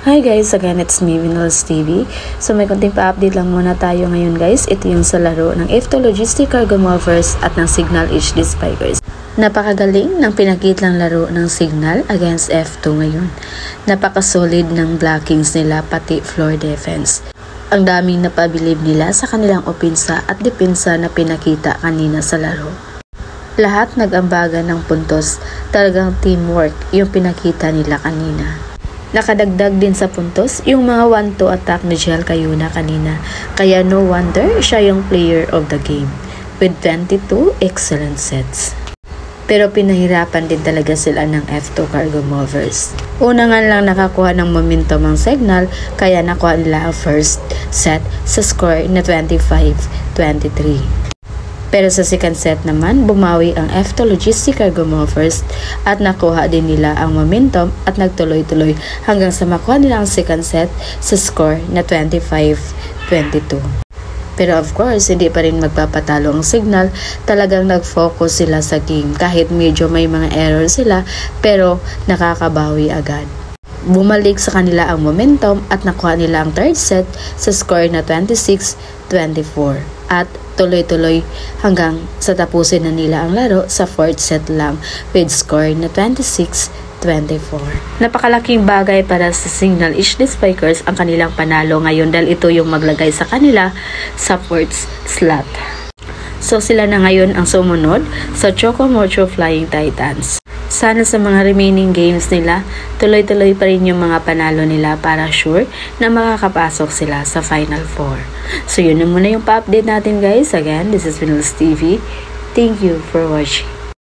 Hi guys, again it's me, Vinals TV. So may konting pa-update lang muna tayo ngayon guys. Ito yung sa laro ng F2 Logistic Cargo Movers at ng Signal HD Spikers. Napakagaling ng pinakitlang laro ng Signal against F2 ngayon. Napakasolid ng blockings nila pati floor defense. Ang daming napabilib nila sa kanilang opensa at depensa na pinakita kanina sa laro. Lahat nag-ambagan ng puntos, talagang teamwork yung pinakita nila kanina. Nakadagdag din sa puntos yung mga 1-2 attack ni Jel Cayuna kanina, kaya no wonder siya yung player of the game with 22 excellent sets. Pero pinahirapan din talaga sila ng F2 Cargo Movers. Una nga lang nakakuha ng momentum ang Signal, kaya nakuha nila ang first set sa score na 25-23. Pero sa second set naman, bumawi ang F2 Logistic Cargo Movers at nakuha din nila ang momentum at nagtuloy-tuloy hanggang sa makuha nila ang second set sa score na 25-22. Pero of course, hindi pa rin magpapatalo ang Signal. Talagang nag-focus sila sa game kahit medyo may mga error sila, pero nakakabawi agad. Bumalik sa kanila ang momentum at nakuha nila ang third set sa score na 26-24 at tuloy-tuloy hanggang sa tapusin na nila ang laro sa fourth set lang with score na 26-24. Napakalaking bagay para sa Signal HD Spikers ang kanilang panalo ngayon dahil ito yung maglagay sa kanila sa fourth slot. So sila na ngayon ang sumunod sa Choco Mocho Flying Titans. Sana sa mga remaining games nila, tuloy-tuloy pa rin yung mga panalo nila para sure na makakapasok sila sa Final 4. So yun na muna yung pa-update natin guys. Again, this is Vinals TV. Thank you for watching.